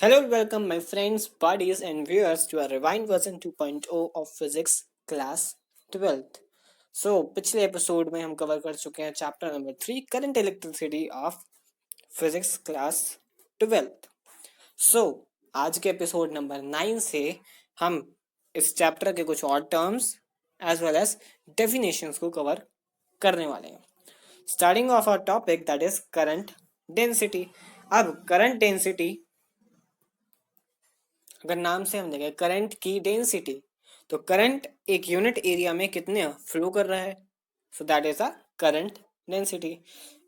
Hello, welcome my friends, buddies and viewers to a rewind version 2.0 of physics class 12th. पिछले episode में हम cover कर चुके हैं chapter number 3 current elasticity of physics class 12th. आज के episode number 9 से हम इस चैप्टर के कुछ और terms as well as definitions को कवर करने वाले हैं. Starting of our topic that is current density. अब करंट डेंसिटी अगर नाम से हम देखें करंट की डेंसिटी, तो करंट एक यूनिट एरिया में कितने फ्लो कर रहा है, so that is a current density.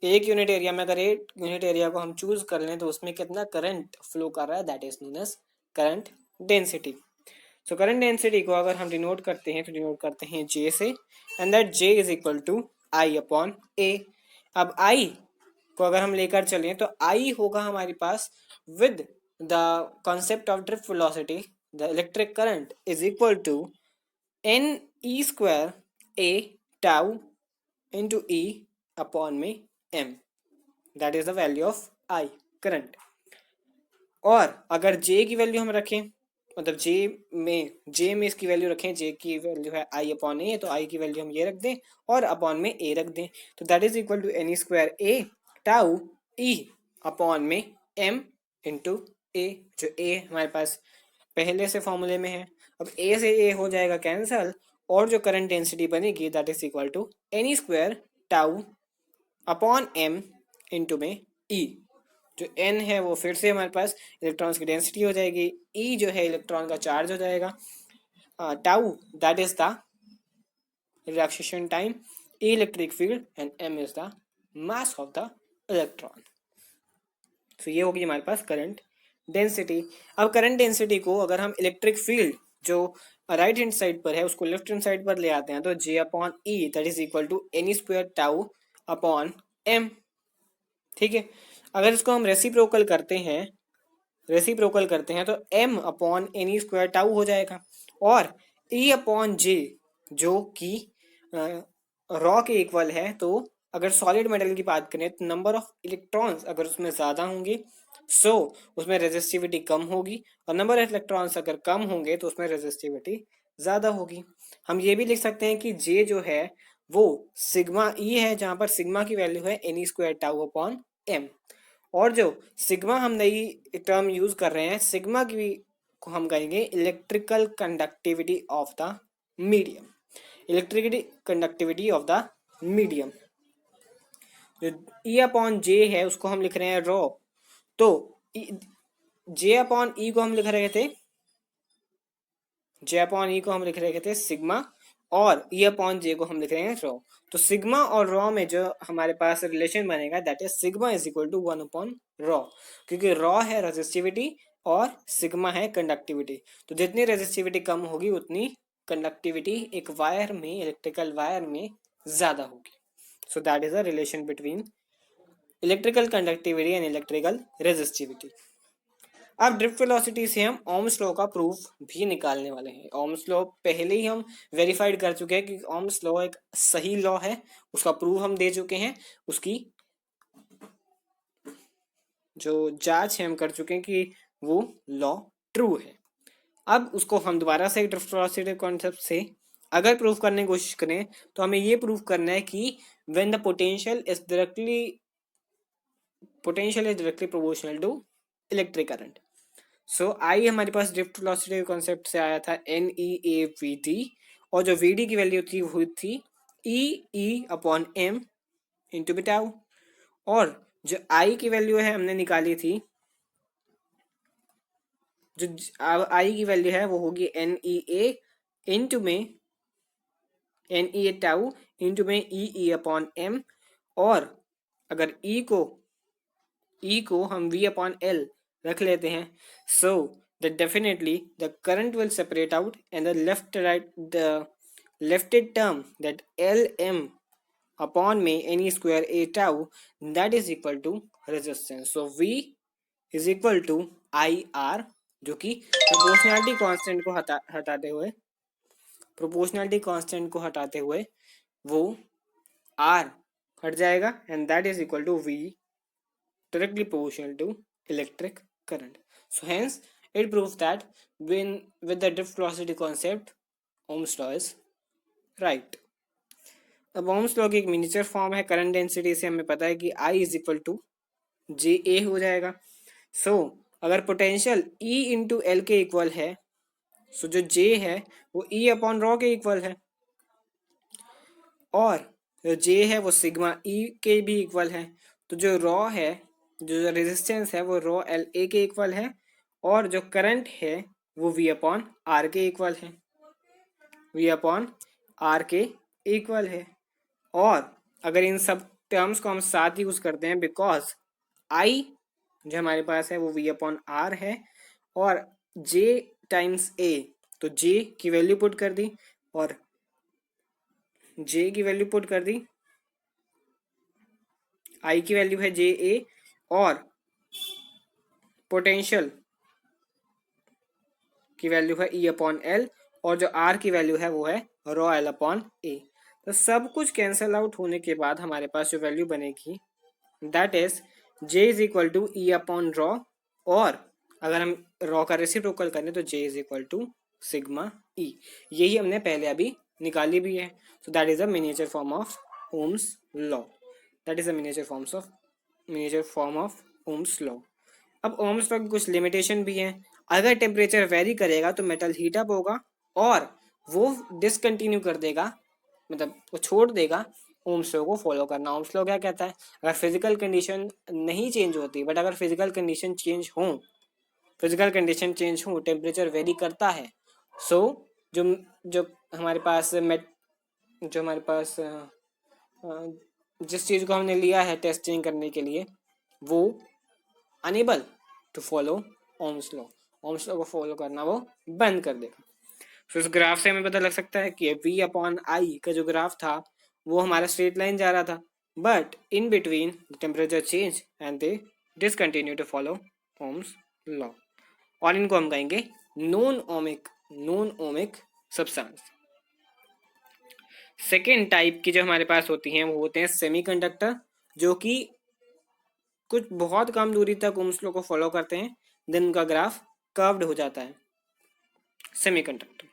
एक यूनिट एरिया में अगर एक यूनिट एरिया को हम चूज कर लें तो उसमें कितना करंट फ्लो कर रहा है, that is known as current density. So current density को अगर हम डिनोट करते हैं तो डिनोट करते हैं जे से, and that J is equal to I upon A. अब आई को अगर हम लेकर चलें तो आई होगा हमारे पास with the concept of drift velocity, the electric current is equal to n e square a tau into e upon में m. That is the value of I current. और अगर J की वैल्यू हम रखें, मतलब J में इसकी value रखें, J की वैल्यू है I अपॉन ए, तो I की वैल्यू हम ये रख दें और अपॉन में A रख दें, तो that is equal to n square A tau E upon में M इंटू ए. जो ए हमारे पास पहले से फॉर्मूले में है, अब ए से ए हो जाएगा कैंसल, और जो करंट डेंसिटी बनेगी that is equal to n e square tau upon M into में ई. जो एन है वो फिर से हमारे पास इलेक्ट्रॉन्स की डेंसिटी हो जाएगी, ई जो है इलेक्ट्रॉन का चार्ज हो जाएगा, tau that is the relaxation time, E electric field and m is the mass of the electron. तो ये होगी हमारे पास करंट डेंसिटी. अब करंट डेंसिटी को अगर हम इलेक्ट्रिक फील्ड जो राइट हैंड साइड पर है उसको लेफ्ट हैंड साइड पर ले आते हैं तो J upon E that is equal to n e square tau upon m. ठीक है, अगर इसको हम रेसिप्रोकल करते हैं तो m upon n e square tau हो जाएगा, और ई अपॉन जे जो कि रॉ के इक्वल है. तो अगर सॉलिड मेटल की बात करें तो नंबर ऑफ इलेक्ट्रॉन्स अगर उसमें ज़्यादा होंगे सो उसमें रेजिस्टिविटी कम होगी, और नंबर ऑफ इलेक्ट्रॉन्स अगर कम होंगे तो उसमें रेजिस्टिविटी ज़्यादा होगी. हम ये भी लिख सकते हैं कि जे जो है वो सिग्मा ई है, जहाँ पर सिग्मा की वैल्यू है n e square tau upon m. और जो सिग्मा हम नई टर्म यूज़ कर रहे हैं, सिग्मा की को हम कहेंगे electrical conductivity of the medium. Electricity conductivity of the medium. जो ई अपॉन जे है उसको हम लिख रहे हैं रॉ, तो जे अपॉन ई को हम लिख रहे थे सिग्मा, और ई अपॉन जे को हम लिख रहे हैं रॉ. तो सिग्मा और रॉ में जो हमारे पास रिलेशन बनेगा that is sigma is equal to 1 upon rho, क्योंकि रॉ है रेजिस्टिविटी और सिग्मा है कंडक्टिविटी. तो जितनी रेजिस्टिविटी कम होगी उतनी कंडक्टिविटी एक वायर में, इलेक्ट्रिकल वायर में ज़्यादा होगी. सो that is a relation between electrical conductivity and electrical resistivity. अब ड्रिफ्ट वेलोसिटी से हम ओम्स लॉ का प्रूफ भी निकालने वाले हैं. ओम्स लॉ पहले ही हम वेरीफाइड कर चुके हैं कि ओम्स लॉ एक सही लॉ है, उसका प्रूफ हम दे चुके हैं, उसकी जो जांच है हम कर चुके हैं कि वो लॉ ट्रू है. अब उसको हम दोबारा से ड्रिफ्ट वेलोसिटी कॉन्सेप्ट से अगर प्रूफ करने की कोशिश करें तो हमें ये प्रूफ करना है कि when the potential is directly proportional to electric current. So I हमारे पास ड्रिफ्ट वेलोसिटी कॉन्सेप्ट से आया था N E A V D, और जो वी डी की वैल्यू थी हुई थी E E upon M into बिटाउ, और जो आई की वैल्यू है हमने निकाली थी, जो आई की वैल्यू है वो होगी एन ई ए इंटू में एन ई ए टाउ इंटू में ई ई अपॉन एम, और अगर ई को हम वी अपॉन एल रख लेते हैं, सो that definitely the current will separate out and the lefted term that Lm upon में any square a tau that is equal to resistance. So V is equal to IR, जो कि proportionality constant को हटाते हुए वो R हट जाएगा, and that is equal to V directly proportional to electric current. So hence it proves that when with the drift velocity concept, Ohm's law is right. अब ohm's law की एक miniature form है current density से हमें पता है कि I is equal to जे ए हो जाएगा. सो अगर पोटेंशियल E इंटू एल के इक्वल है, सो जो J है वो E अपॉन रॉ के इक्वल है, और जो J है वो सिग्मा E के भी इक्वल है. तो जो रॉ है, जो रेजिस्टेंस है वो रॉ एल ए के इक्वल है, और जो करंट है वो V अपॉन आर के इक्वल है. V अपॉन आर के इक्वल है. और अगर इन सब टर्म्स को हम साथ यूज करते हैं, बिकॉज I जो हमारे पास है वो V अपॉन आर है, और J टाइम्स A, तो J की वैल्यू पुट कर दी, और J की वैल्यू पुट कर दी, I की वैल्यू है जे ए, और पोटेंशियल की वैल्यू है E अपॉन एल, और जो R की वैल्यू है वो है रॉ एल अपॉन ए. तो सब कुछ कैंसल आउट होने के बाद हमारे पास जो वैल्यू बनेगी that is J is equal to E upon rho, और अगर हम रॉ का रेसिप्रोकल करें तो J is equal to sigma E. यही हमने पहले अभी निकाली भी है. So that is a miniature form of ohm's law. That is a miniature form of ohm's law. अब ओम्स लॉ की कुछ लिमिटेशन भी हैं. अगर टेम्परेचर वेरी करेगा तो मेटल हीट अप होगा और वो डिसकंटिन्यू कर देगा, मतलब वो छोड़ देगा ओम्स लॉ को फॉलो करना. ओम्स लॉ क्या कहता है, अगर फिजिकल कंडीशन नहीं चेंज होती, बट अगर फिजिकल कंडीशन चेंज हो, टेम्परेचर वेरी करता है, सो जो जो हमारे पास जिस चीज़ को हमने लिया है टेस्टिंग करने के लिए, वो unable to follow ohm's law को फॉलो करना वो बंद कर देगा. तो इस ग्राफ से हमें पता लग सकता है कि V अपॉन आई का जो ग्राफ था वो हमारा स्ट्रेट लाइन जा रहा था, but in between temperature change and they discontinue to follow ohm's law. और इनको हम कहेंगे non ohmic substance. Second type की जो हमारे पास होती हैं वो होते हैं सेमीकंडक्टर, जो कि कुछ बहुत कम दूरी तक ओम्स लॉ को फॉलो करते हैं, देन उनका ग्राफ कर्व्ड हो जाता है. Semiconductor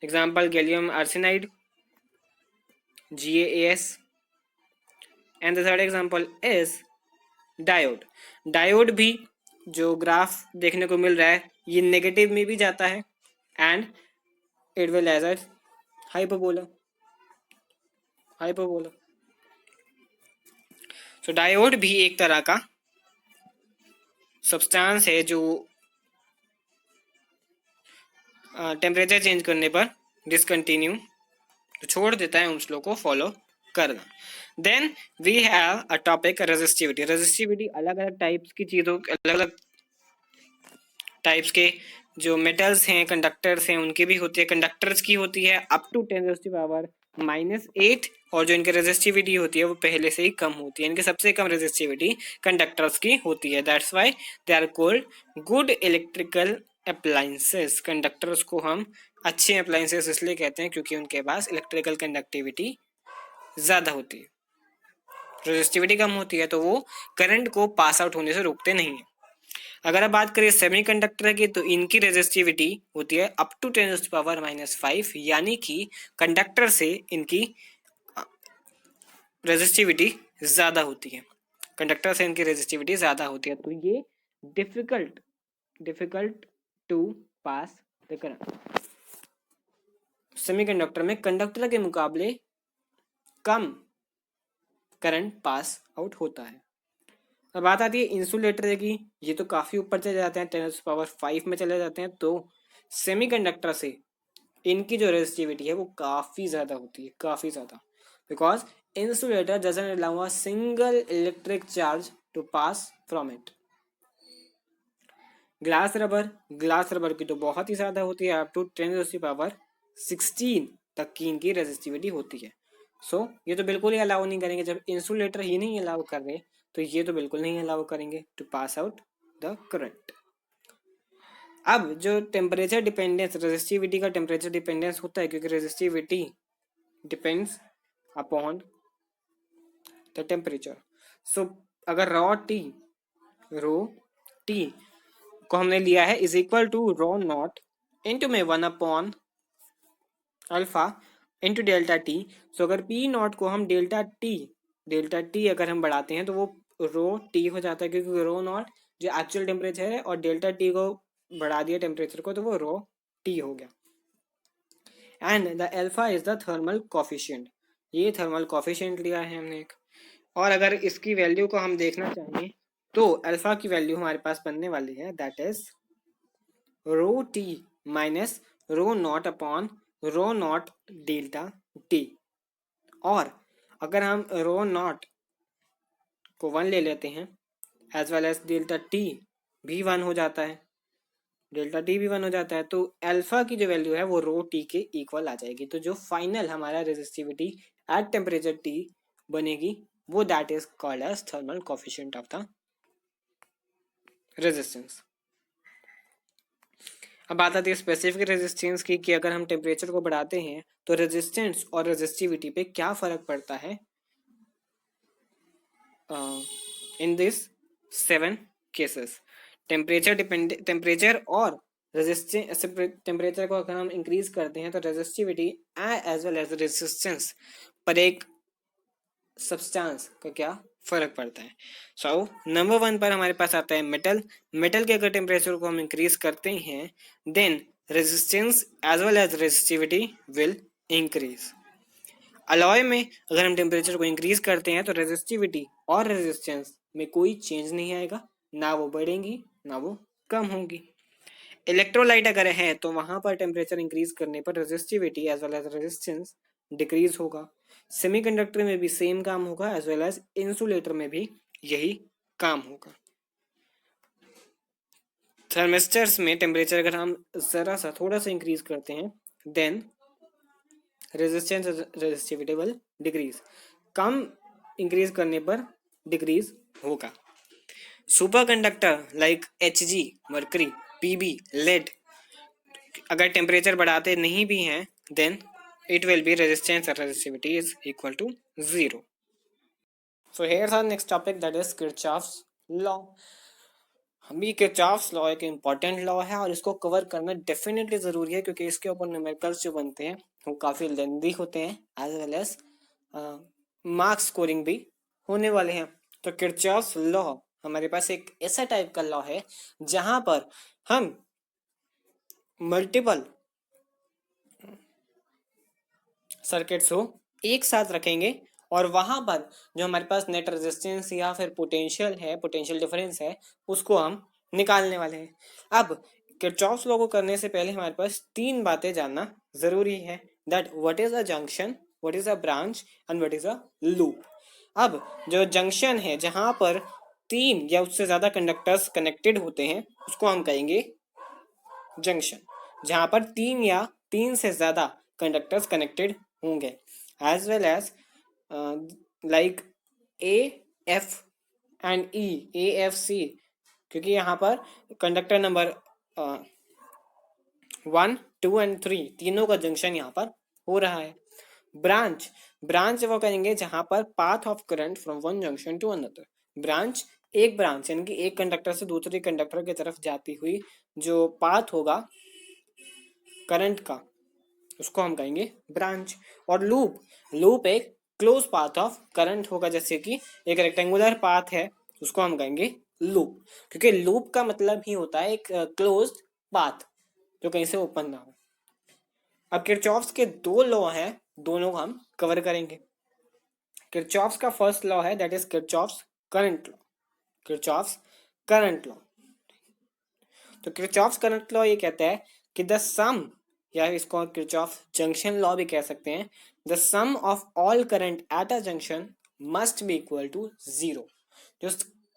example gallium arsenide GaAs, and the third example is diode. Diode भी जो ग्राफ देखने को मिल रहा है ये नेगेटिव में भी जाता है, and it will as a hyperbola. So diode भी एक तरह का सब्सटेंस है जो टेम्परेचर चेंज करने पर डिसकंटिन्यू तो छोड़ देता है ओम्स लॉ को फॉलो करना. Then we have a topic resistivity. अलग अलग टाइप्स की चीज़ों, अलग अलग टाइप्स के जो मेटल्स हैं, कंडक्टर्स हैं, उनकी भी होती है. कंडक्टर्स की होती है अप टू 10⁻⁸, और जो इनकी रेजिस्टिविटी होती है वो पहले से ही कम होती है. इनकी सबसे कम रेजिस्टिविटी कंडक्टर्स की होती है. That's why they are called good electrical appliances. Conductors को हम अच्छे अप्लायंसेस इसलिए कहते हैं क्योंकि उनके पास इलेक्ट्रिकल कंडक्टिविटी ज़्यादा होती है. रेजिस्टिविटी कम होती है तो वो करंट को पास आउट होने से रोकते नहीं है. अगर आप बात करें सेमीकंडक्टर की, तो इनकी रेजिस्टिविटी होती है अप टू 10⁻⁵, यानी कि कंडक्टर से इनकी रेजिस्टिविटी ज़्यादा होती है. तो ये difficult to pass the current. Semiconductor में कंडक्टर के मुकाबले कम करंट पास आउट होता है. अब बात आती है इंसुलेटर की. ये तो काफ़ी ऊपर चले जाते हैं, 10⁵ में चले जाते हैं. तो सेमीकंडक्टर से इनकी जो रेजिस्टिविटी है वो काफ़ी ज़्यादा होती है, काफ़ी ज़्यादा, because insulator doesn't allow a single electric charge to pass from it. Glass rubber की तो बहुत ही ज़्यादा होती है, अप टू 10⁻16 तक की इनकी रेजिस्टिविटी होती है. सो ये तो बिल्कुल ही अलाउ नहीं करेंगे. जब इंसुलेटर ही नहीं अलाउ कर रहे तो ये तो बिल्कुल नहीं अलाउ करेंगे to pass out the current. अब जो टेम्परेचर डिपेंडेंस, रेजिस्टिविटी का टेम्परेचर डिपेंडेंस होता है, क्योंकि resistivity depends upon the temperature. So अगर रो टी को हमने लिया है is equal to rho naught into में 1 upon alpha into delta T. So अगर पी नॉट को हम डेल्टा टी अगर हम बढ़ाते हैं तो वो रो टी हो जाता है, क्योंकि रो नॉट जो एक्चुअल टेम्परेचर है और डेल्टा टी को बढ़ा दिया टेम्परेचर को तो वो रो टी हो गया। And the alpha is the thermal coefficient, ये थर्मल कॉफिशिएंट लिया है हमने एक। और अगर इसकी वैल्यू को हम देखना चाहें तो अल्फा की वैल्यू हमारे पास बनने वाली है that is rho T minus rho not upon rho not delta T. और अगर हम रो नॉट को 1 ले लेते हैं as well as delta T भी 1 हो जाता है, डेल्टा टी भी 1 हो जाता है, तो अल्फा की जो वैल्यू है वो रो टी के इक्वल आ जाएगी। तो जो फाइनल हमारा रेजिस्टिविटी एट टेम्परेचर टी बनेगी वो that is called as thermal coefficient of the resistance. अब बात आती है स्पेसिफिक रेजिस्टेंस की कि अगर हम टेम्परेचर को बढ़ाते हैं तो रेजिस्टेंस और रेजिस्टिविटी पे क्या फर्क पड़ता है इन दिस 7 केसेस। टेम्परेचर और रेजिस्टेंस, टेम्परेचर को अगर हम इंक्रीज करते हैं तो resistivity as well as resistance पर एक सब्सटेंस का क्या फर्क पड़ता है। सो नंबर 1 पर हमारे पास आता है मेटल के अगर टेम्परेचर को हम इंक्रीज करते हैं then resistance as well as resistivity will increase. Alloy में अगर हम टेम्परेचर को इंक्रीज करते हैं तो रेजिस्टिविटी और रेजिस्टेंस में कोई चेंज नहीं आएगा, ना वो बढ़ेंगी ना वो कम होंगी। इलेक्ट्रोलाइट अगर है तो वहां पर टेम्परेचर इंक्रीज करने पर resistivity as well as resistance decrease होगा। सेमीकंडक्टर में भी सेम काम होगा एज वेल एज इंसुलेटर में भी यही काम होगा। थर्मिस्टर्स में टेम्परेचर अगर हम जरा सा थोड़ा सा इंक्रीज करते हैं then resistance resistivity will decrease, कम इंक्रीज करने पर डिक्रीज होगा। Superconductor like Hg, mercury, Pb, lead अगर टेम्परेचर बढ़ाते नहीं भी हैं then it will be resistance and resistivity is equal to 0. So here's our next topic that is Kirchhoff's law. अभी किरचॉफ्स लॉ एक इम्पॉर्टेंट लॉ है और इसको कवर करना डेफिनेटली ज़रूरी है क्योंकि इसके ऊपर न्यूमेरिकल्स जो बनते हैं वो काफ़ी लेंदी होते हैं as well as marks scoring भी होने वाले हैं। तो किरचॉफ्स लॉ हमारे पास एक ऐसा टाइप का लॉ है जहां पर हम मल्टीपल सर्किट्स को एक साथ रखेंगे और वहां पर जो हमारे पास नेट रेजिस्टेंस या फिर पोटेंशियल है, पोटेंशियल डिफरेंस है, उसको हम निकालने वाले हैं। अब किरचॉफ्स लॉ को करने से पहले हमारे पास 3 बातें जानना जरूरी है that what is a junction, what is a branch and what is a loop. अब जो जंक्शन है जहां पर 3 या उससे ज्यादा कंडक्टर्स कनेक्टेड होते हैं उसको हम कहेंगे जंक्शन, जहां पर 3 या 3 से ज्यादा कंडक्टर्स कनेक्टेड होंगे as well as like AF and E, AFC, क्योंकि यहाँ पर कंडक्टर नंबर 1, 2 एंड 3 तीनों का जंक्शन यहाँ पर हो रहा है। ब्रांच वो कहेंगे जहां पर path of current from one junction to another. Branch यानी कि एक कंडक्टर से दूसरे कंडक्टर की तरफ जाती हुई जो पाथ होगा करंट का उसको हम कहेंगे ब्रांच। और लूप एक क्लोज पाथ ऑफ करंट होगा, जैसे कि एक रेक्टेंगुलर पाथ है उसको हम कहेंगे लूप, क्योंकि लूप का मतलब ही होता है एक क्लोज पाथ जो कहीं से ओपन ना हो। अब किरचॉफ्स के 2 लॉ हैं, दोनों हम कवर करेंगे। किरचॉफ्स का फर्स्ट लॉ है that is Kirchhoff's current law. Kirchhoff's current law, तो किरचॉफ्स करंट लॉ ये कहता है कि द सम, या इसको किरचॉफ जंक्शन लॉ भी कह सकते हैं, the sum of all current at a junction must be equal to 0। जो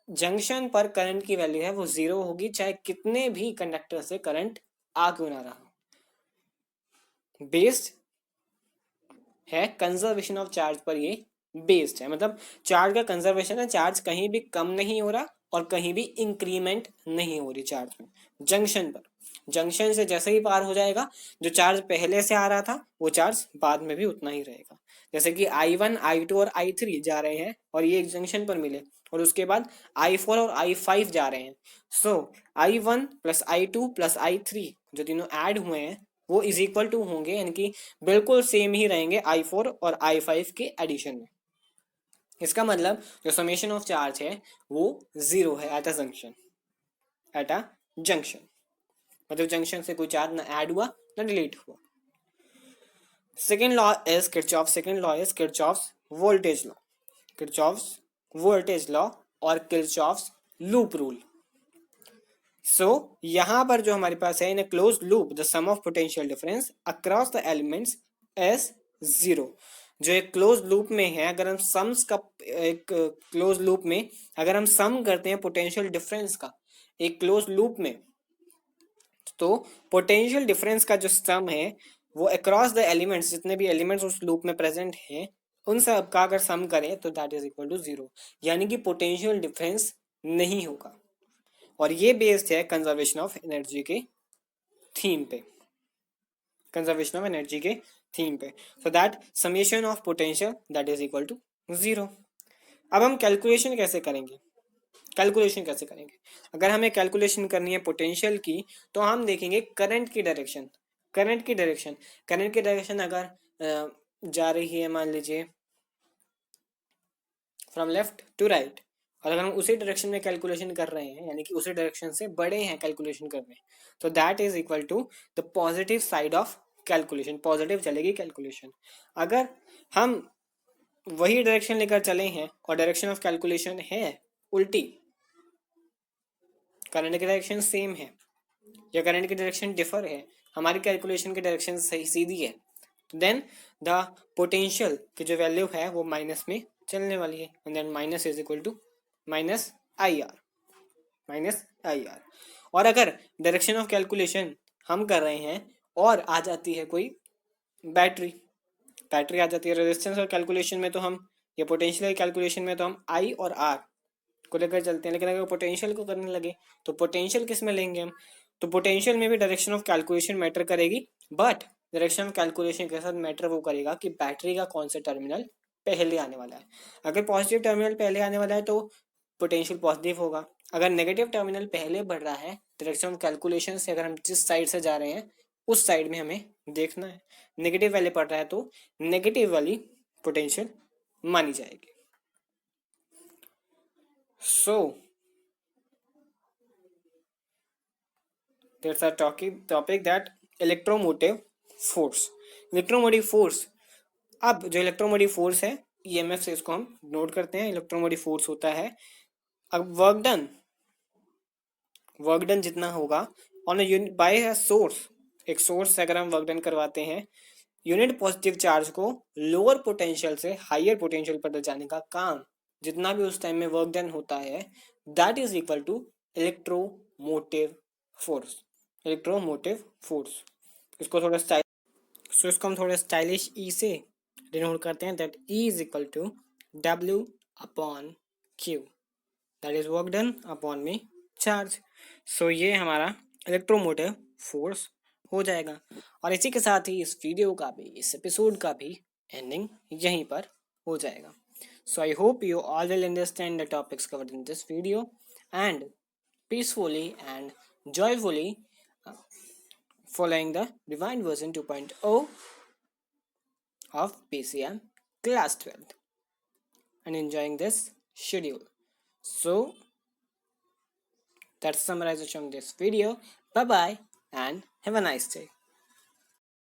जंक्शन पर करंट की वैल्यू है वो 0 होगी, चाहे कितने भी कंडक्टर से करंट आ क्यों ना रहा। बेस्ड है कंजर्वेशन ऑफ चार्ज पर, ये बेस्ड है, मतलब चार्ज का कंजर्वेशन है, चार्ज कहीं भी कम नहीं हो रहा और कहीं भी इंक्रीमेंट नहीं हो रही चार्ज में। जंक्शन पर, जंक्शन से जैसे ही पार हो जाएगा जो चार्ज पहले से आ रहा था वो चार्ज बाद में भी उतना ही रहेगा। जैसे कि I1, I2 और I3 जा रहे हैं और ये एक जंक्शन पर मिले, और उसके बाद I4 और I5 जा रहे हैं। सो I1 plus I2 plus I3 जो तीनों ऐड हुए हैं वो इज इक्वल टू होंगे, यानी कि बिल्कुल सेम ही रहेंगे I4 और I5 के एडिशन में। इसका मतलब जो समेशन ऑफ चार्ज है वो जीरो है at a junction, at a junction, मतलब जंक्शन से कोई चार्ज ना ऐड हुआ ना डिलीट हुआ। Second law is Kirchhoff's voltage law, Kirchhoff's voltage law और किरचॉफ्स लूप रूल। सो यहां पर जो हमारे पास है, in closed loop the sum of potential difference across the elements as zero. जो एक क्लोज लूप में है, अगर हम सम्स का एक क्लोज लूप में अगर हम सम करते हैं पोटेंशियल डिफरेंस का एक क्लोज लूप में, तो पोटेंशियल डिफरेंस का जो सम है वो अक्रॉस द एलिमेंट्स, जितने भी एलिमेंट्स उस लूप में प्रेजेंट हैं उन सब का अगर सम करें तो that is equal to zero, यानी कि पोटेंशियल डिफरेंस नहीं होगा। और ये बेस्ड है कंजर्वेशन ऑफ एनर्जी के थीम पे, कंजर्वेशन ऑफ एनर्जी के थीम पे। So that summation of potential that is equal to zero. अब हम कैलकुलेशन कैसे करेंगे, कैलकुलेशन कैसे करेंगे? अगर हमें कैलकुलेशन करनी है पोटेंशियल की, तो हम देखेंगे करंट की डायरेक्शन, करंट की डायरेक्शन, करंट की डायरेक्शन अगर जा रही है मान लीजिए फ्रॉम लेफ्ट टू राइट, और अगर हम उसी डायरेक्शन में कैलकुलेशन कर रहे हैं, यानी कि उसी डायरेक्शन से बड़े हैं कैलकुलेशन कर रहे हैं, तो that is equal to the positive side of calculation, positive चलेगी कैलकुलेशन। अगर हम वही डायरेक्शन लेकर चले हैं और डायरेक्शन ऑफ कैलकुलेशन है उल्टी, करंट की डायरेक्शन सेम है या करंट की डायरेक्शन डिफर है, हमारी कैलकुलेशन की डायरेक्शन सही सीधी है, तो देन द पोटेंशियल की जो वैल्यू है वो माइनस में चलने वाली है, and then minus is equal to minus I R, minus I R. और अगर डायरेक्शन ऑफ कैलकुलेशन हम कर रहे हैं और आ जाती है कोई बैटरी, बैटरी आ जाती है रेजिस्टेंस और कैलकुलेशन में, तो हम ये पोटेंशियल कैलकुलेशन में तो हम आई और आर को लेकर चलते हैं, लेकिन अगर पोटेंशियल को करने लगे तो पोटेंशियल किस में लेंगे हम? तो पोटेंशियल में भी डायरेक्शन ऑफ कैलकुलेशन मैटर करेगी, बट डायरेक्शन ऑफ कैलकुलेशन के साथ मैटर वो करेगा कि बैटरी का कौन सा टर्मिनल पहले आने वाला है। अगर पॉजिटिव टर्मिनल पहले आने वाला है तो पोटेंशियल पॉजिटिव होगा, अगर नेगेटिव टर्मिनल पहले बढ़ रहा है डायरेक्शन ऑफ कैलकुलेशन से, अगर हम जिस साइड से जा रहे हैं उस साइड में हमें देखना है, नेगेटिव वैल्यू पड़ रहा है तो नेगेटिव वाली पोटेंशियल मानी जाएगी। So there's a topic that electromotive force, electromotive force। अब जो इलेक्ट्रोमोटिव फोर्स है ईएमएफ से इसको हम नोट करते हैं, इलेक्ट्रोमोटिव फोर्स होता है, अब वर्क डन जितना होगा on unit by a source, एक सोर्स से अगर हम वर्क डन करवाते हैं, यूनिट पॉजिटिव चार्ज को लोअर पोटेंशियल से हायर पोटेंशियल पर ले जाने का काम जितना भी उस टाइम में वर्क डन होता है, that is equal to electromotive force, electromotive force. इसको थोड़ा स्टाइल, सो इसको हम थोड़ा स्टाइलिश ई से डिनोट करते हैं, that E is equal to W upon Q, that is work done upon में चार्ज। सो ये हमारा इलेक्ट्रोमोटिव फोर्स हो जाएगा। और इसी के साथ ही इस वीडियो का भी, इस एपिसोड का भी एंडिंग यहीं पर हो जाएगा। So I hope you all will understand the topics covered in this video and peacefully and joyfully following the Divine Version 2.0 of PCM Class 12 and enjoying this schedule. So that's summarization of this video. Bye bye and have a nice day.